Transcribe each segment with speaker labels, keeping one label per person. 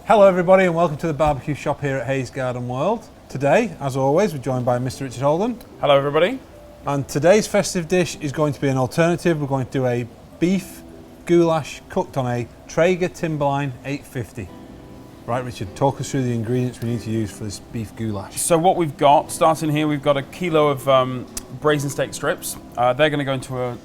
Speaker 1: Hello everybody and welcome to the barbecue shop here at Hayes Garden World. Today, as always, we're joined by Mr. Richard Holden.
Speaker 2: Hello everybody.
Speaker 1: And today's festive dish is going to be an alternative. We're going to do a beef goulash cooked on a Traeger Timberline 850. Right Richard, talk us through the ingredients we need to use for this beef goulash.
Speaker 2: So what we've got, starting here, we've got a kilo of braising steak strips. They're going to go into a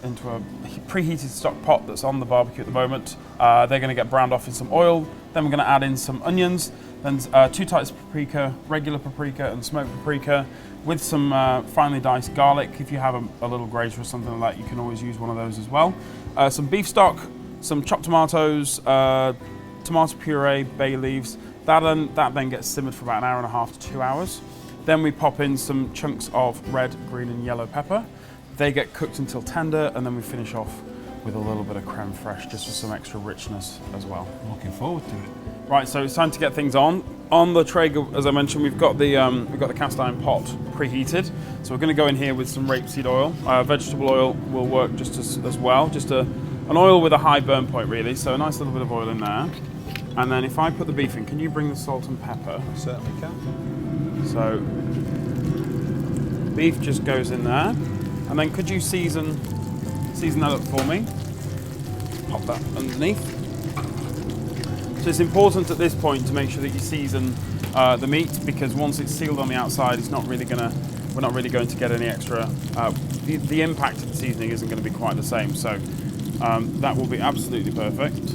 Speaker 2: preheated stock pot that's on the barbecue at the moment. They're going to get browned off in some oil. Then we're going to add in some onions, then 2 types of paprika, regular paprika and smoked paprika, with some finely diced garlic. If you have a little grater or something like that, you can always use one of those as well. Some beef stock, some chopped tomatoes, tomato puree, bay leaves. That then gets simmered for about an hour and a half to 2 hours. Then we pop in some chunks of red, green and yellow pepper. They get cooked until tender, and then we finish off with a little bit of creme fraiche, just for some extra richness as well.
Speaker 1: I'm looking forward to it.
Speaker 2: Right, so it's time to get things on. On the Traeger, as I mentioned, we've got the cast iron pot preheated. So we're going to go in here with some rapeseed oil. Vegetable oil will work just as well. Just an oil with a high burn point, really. So a nice little bit of oil in there. And then if I put the beef in, can you bring the salt and pepper?
Speaker 1: I certainly can.
Speaker 2: So beef just goes in there. And then could you season that up for me? Pop that underneath. So it's important at this point to make sure that you season the meat, because once it's sealed on the outside, we're not really going to get any extra. The impact of the seasoning isn't going to be quite the same. So that will be absolutely perfect.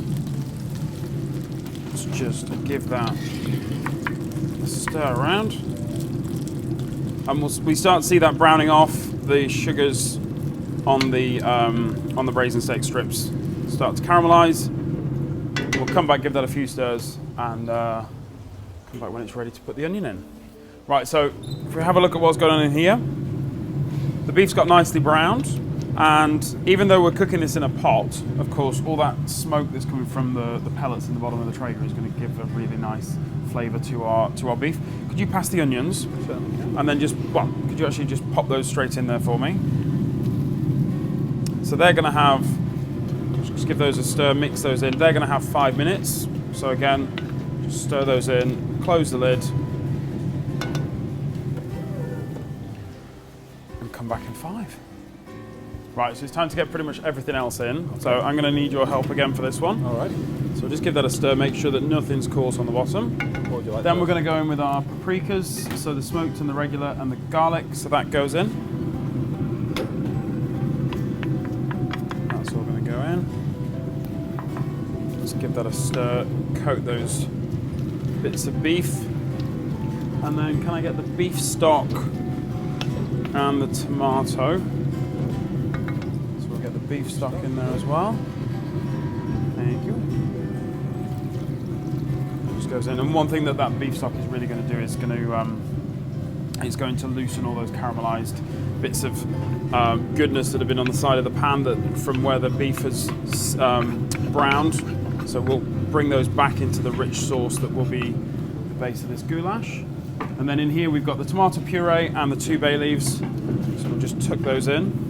Speaker 2: Let's just give that a stir around, and we start to see that browning off. The sugars on the braising steak strips start to caramelize. We'll come back, give that a few stirs, and come back when it's ready to put the onion in. Right, so if we have a look at what's going on in here, the beef's got nicely browned, and even though we're cooking this in a pot, of course, all that smoke that's coming from the pellets in the bottom of the Traeger is going to give a really nice flavour to our beef. Could you pass the onions?
Speaker 1: Certainly can.
Speaker 2: And then could you actually just pop those straight in there for me? So they're going to have, just give those a stir, mix those in. They're going to have 5 minutes. So again, just stir those in, close the lid, and come back in 5. Right, so it's time to get pretty much everything else in. Okay. So I'm going to need your help again for this one.
Speaker 1: All right.
Speaker 2: So just give that a stir, make sure that nothing's coarse on the bottom.
Speaker 1: What would you like?
Speaker 2: Then we're going to go in with our paprikas, so the smoked and the regular and the garlic, so that goes in. That's all going to go in. Just give that a stir, coat those bits of beef. And then can I get the beef stock and the tomato? Get the beef stock in there as well. Thank you. Just goes in, and one thing that beef stock is really going to do is it's going to loosen all those caramelized bits of goodness that have been on the side of the pan from where the beef has browned. So we'll bring those back into the rich sauce that will be the base of this goulash. And then in here we've got the tomato puree and the 2 bay leaves. So we'll just tuck those in.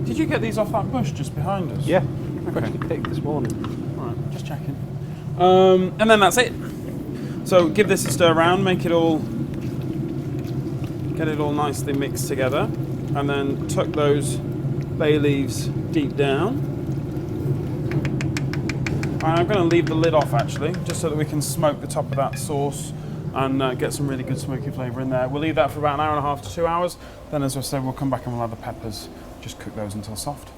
Speaker 2: Did you get these off that bush just behind us?
Speaker 1: Yeah, okay. Picked this morning.
Speaker 2: All right, just checking. And then that's it. So give this a stir around, get it all nicely mixed together, and then tuck those bay leaves deep down. And I'm going to leave the lid off actually, just so that we can smoke the top of that sauce and get some really good smoky flavour in there. We'll leave that for about an hour and a half to 2 hours. Then, as I said, we'll come back and we'll add the peppers. Just cook those until soft.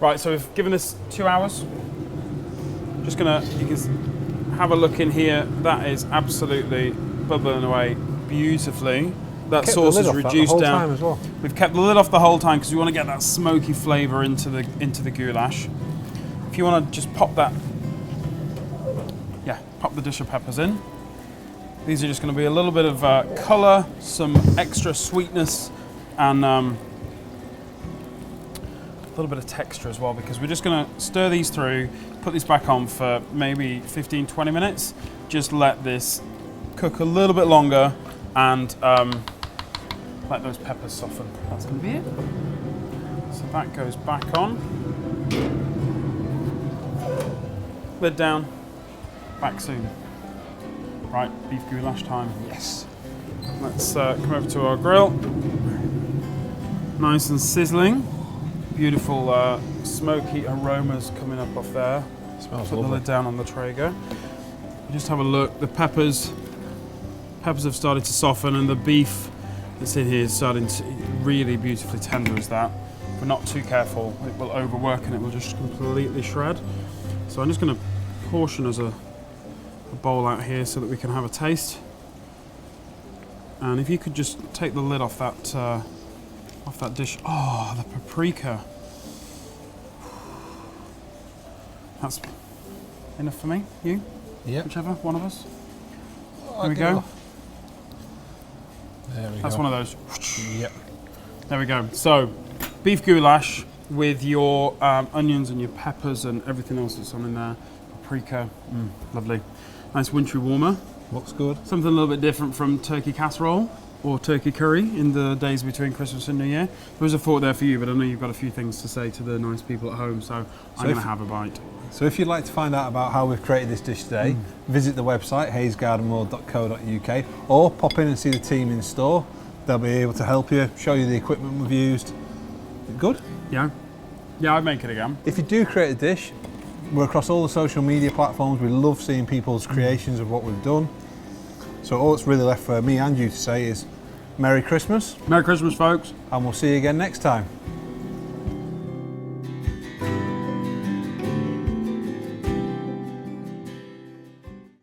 Speaker 2: Right, so we've given this 2 hours. You can have a look in here. That is absolutely bubbling away beautifully. That sauce is reduced down.
Speaker 1: As well.
Speaker 2: We've kept the lid off the whole time because we want to get that smoky flavour into the goulash. If you want to just pop the dish of peppers in. These are just going to be a little bit of colour, some extra sweetness, and a little bit of texture as well, because we're just going to stir these through, put these back on for maybe 15-20 minutes. Just let this cook a little bit longer and let those peppers soften. That's going to be it. So that goes back on. Lid down. Back soon. Right, beef goulash time.
Speaker 1: Yes.
Speaker 2: Let's come over to our grill. Nice and sizzling. Beautiful smoky aromas coming up off there.
Speaker 1: Smells
Speaker 2: Put
Speaker 1: lovely.
Speaker 2: the lid down on the Traeger. Just have a look. The peppers have started to soften, and the beef that's in here is starting to really beautifully tender as that. If we're not too careful, it will overwork and it will just completely shred. So I'm just going to portion as a bowl out here so that we can have a taste. And if you could just take the lid off that dish. Oh, the paprika. That's enough for me. You?
Speaker 1: Yep.
Speaker 2: Whichever one of us.
Speaker 1: Oh,
Speaker 2: There we go.
Speaker 1: There we
Speaker 2: That's
Speaker 1: go.
Speaker 2: one of those.
Speaker 1: Yep.
Speaker 2: There we go. So, beef goulash with your onions and your peppers and everything else that's on in there. Paprika. Lovely. Nice wintry warmer.
Speaker 1: Looks good.
Speaker 2: Something a little bit different from turkey casserole or turkey curry in the days between Christmas and New Year. There was a thought there for you, but I know you've got a few things to say to the nice people at home, so I'm going to have a bite.
Speaker 1: So if you'd like to find out about how we've created this dish today, visit the website hayesgardenworld.co.uk or pop in and see the team in store. They'll be able to help you, show you the equipment we've used. Good?
Speaker 2: Yeah? Yeah, I'd make it again.
Speaker 1: If you do create a dish, we're across all the social media platforms. We love seeing people's creations of what we've done. So all that's really left for me and you to say is Merry Christmas,
Speaker 2: Merry Christmas, folks.
Speaker 1: and we'll see you again next time.